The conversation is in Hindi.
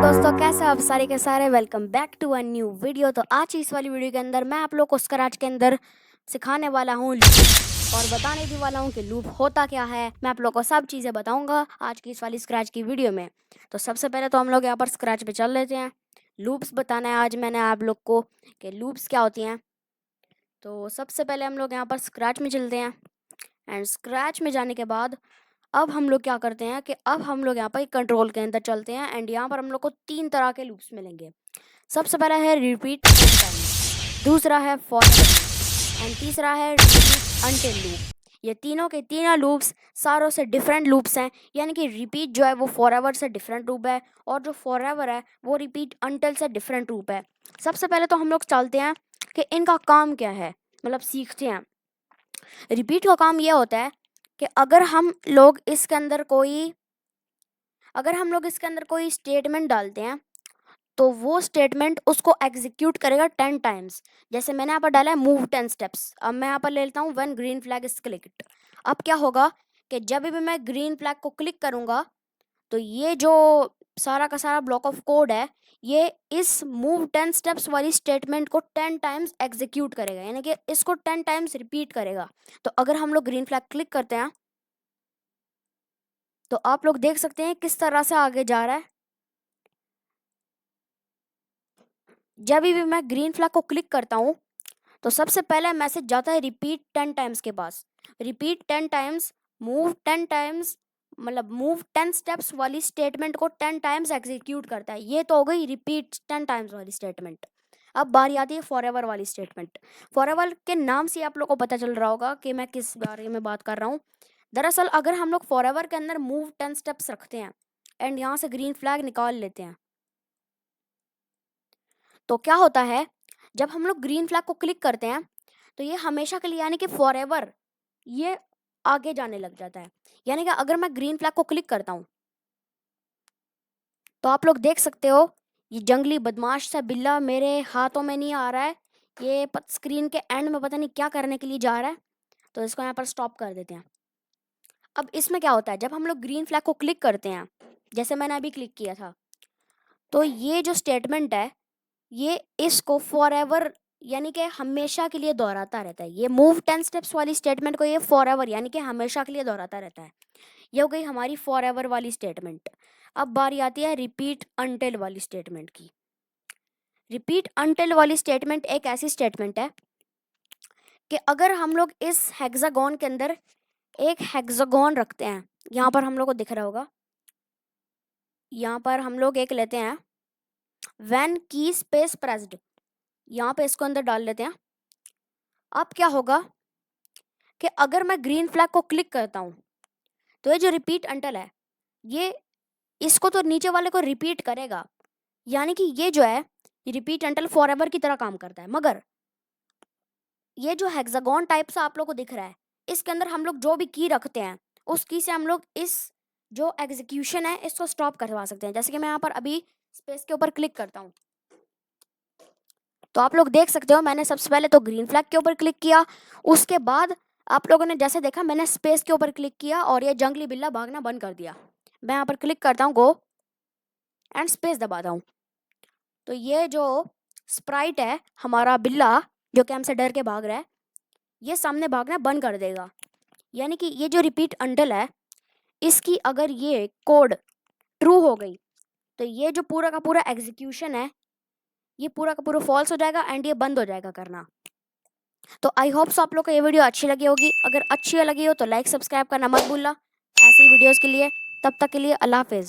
दोस्तों, कैसे आप सारे के सारे। Welcome back to a new video. तो आज इस वाली वीडियो के अंदर मैं आप लोग को स्क्रैच के अंदर सिखाने वाला हूँ लूप और बताने भी वाला हूँ कि लूप होता क्या है। मैं आप लोग को सब चीज़ें बताऊंगा आज की इस वाली स्क्रैच की वीडियो में। तो सबसे पहले तो हम लोग यहाँ पर स्क्रैच पे चल लेते हैं। लूप्स बताना है आज मैंने आप लोग को कि लूप्स क्या होती हैं। तो सबसे पहले हम लोग यहाँ पर स्क्रैच में चलते हैं एंड स्क्रैच में जाने के बाद अब हम लोग क्या करते हैं कि अब हम लोग यहाँ पर कंट्रोल के अंदर चलते हैं एंड यहाँ पर हम लोग को 3 तरह के लूप्स मिलेंगे। सबसे पहला है रिपीट टाइम, दूसरा है फॉर एंड तीसरा है रिपीट अनटिल लूप। ये तीनों के तीनों लूप्स सारों से डिफरेंट लूप्स हैं, यानी कि रिपीट जो है वो फॉरएवर से डिफरेंट लूप है और जो फॉरएवर है वो रिपीट अनटिल से डिफरेंट लूप है। सबसे पहले तो हम लोग चलते हैं कि इनका काम क्या है, मतलब सीखते हैं। रिपीट का काम यह होता है कि अगर हम लोग इसके अंदर कोई स्टेटमेंट डालते हैं तो वो स्टेटमेंट उसको एग्जीक्यूट करेगा 10 टाइम्स। जैसे मैंने यहाँ पर डाला है मूव 10 स्टेप्स। अब मैं यहाँ पर ले लेता हूँ when green flag is clicked. अब क्या होगा कि जब भी मैं ग्रीन फ्लैग को क्लिक करूँगा तो ये जो सारा का सारा ब्लॉक ऑफ कोड है ये इस मूव 10 स्टेप्स वाली स्टेटमेंट को 10 टाइम्स एग्जीक्यूट करेगा, यानी कि इसको 10 टाइम्स रिपीट करेगा। तो अगर हम लोग ग्रीन फ्लैग क्लिक करते हैं तो आप लोग देख सकते हैं किस तरह से आगे जा रहा है। जब भी मैं ग्रीन फ्लैग को क्लिक करता हूँ तो सबसे पहला मैसेज जाता है रिपीट 10 टाइम्स के पास। रिपीट 10 टाइम्स, मूव 10 टाइम्स, मतलब मूव 10 स्टेप्स वाली स्टेटमेंट को 10 टाइम्स एग्जीक्यूट करता है। ये तो हो गई रिपीट 10 टाइम्स वाली स्टेटमेंट। अब बारी आती है फॉरएवर वाली स्टेटमेंट। फॉरएवर के नाम से आप लोग को पता चल रहा होगा कि मैं किस बारे में बात कर रहा हूँ। दरअसल अगर हम लोग फॉरएवर के अंदर मूव 10 स्टेप्स रखते हैं एंड यहाँ से ग्रीन फ्लैग निकाल लेते हैं तो क्या होता है, जब हम लोग ग्रीन फ्लैग को क्लिक करते हैं तो ये हमेशा के लिए यानी कि फॉरएवर ये आगे जाने लग जाता है। यानी कि अगर मैं ग्रीन फ्लैग को क्लिक करता हूँ तो आप लोग देख सकते हो ये जंगली बदमाश सा बिल्ला मेरे हाथों में नहीं आ रहा है। ये स्क्रीन के एंड में पता नहीं क्या करने के लिए जा रहा है। तो इसको यहाँ पर स्टॉप कर देते हैं। अब इसमें क्या होता है, जब हम लोग ग्रीन फ्लैग को क्लिक करते हैं जैसे मैंने अभी क्लिक किया था तो ये जो स्टेटमेंट है ये इसको फॉरएवर यानी कि हमेशा के लिए दोहराता रहता है। ये मूव 10 स्टेप्स वाली स्टेटमेंट को ये फॉरएवर यानी कि हमेशा के लिए दोहराता रहता है। ये हो गई हमारी फॉरएवर वाली स्टेटमेंट। अब बारी आती है रिपीट अनटिल वाली स्टेटमेंट की। रिपीट अनटिल वाली स्टेटमेंट एक ऐसी स्टेटमेंट है कि अगर हम लोग इस हेक्सागोन के अंदर एक हेक्सागोन रखते हैं, यहाँ पर हम लोग को दिख रहा होगा, यहाँ पर हम लोग एक लेते हैं व्हेन की स्पेस प्रेस्ड, यहाँ पे इसको अंदर डाल लेते हैं। अब क्या होगा कि अगर मैं ग्रीन फ्लैग को क्लिक करता हूँ तो ये जो रिपीट अनटिल है ये इसको तो नीचे वाले को रिपीट करेगा, यानी कि ये जो है रिपीट अनटिल फॉरएवर की तरह काम करता है। मगर ये जो हेक्सागोन टाइप सा आप लोग को दिख रहा है इसके अंदर हम लोग जो भी की रखते हैं उस की से हम लोग इस जो एग्जीक्यूशन है इसको स्टॉप करवा सकते हैं। जैसे कि मैं यहाँ पर अभी स्पेस के ऊपर क्लिक करता हूँ तो आप लोग देख सकते हो मैंने सबसे पहले तो ग्रीन फ्लैग के ऊपर क्लिक किया, उसके बाद आप लोगों ने जैसे देखा मैंने स्पेस के ऊपर क्लिक किया और ये जंगली बिल्ला भागना बंद कर दिया। मैं यहाँ पर क्लिक करता हूँ गो एंड स्पेस दबाता हूँ तो ये जो स्प्राइट है हमारा बिल्ला जो कि हमसे डर के भाग रहा है ये सामने भागना बंद कर देगा। यानी कि ये जो रिपीट अनटिल है इसकी अगर ये कोड ट्रू हो गई तो ये जो पूरा का पूरा एग्जीक्यूशन है ये पूरा का पूरा फॉल्स हो जाएगा एंड ये बंद हो जाएगा करना। तो आई होप सो आप लोग को ये वीडियो अच्छी लगी होगी। अगर अच्छी लगी हो तो लाइक सब्सक्राइब करना मत भूलना ऐसी वीडियोस के लिए। तब तक के लिए अल्लाह हाफिज़।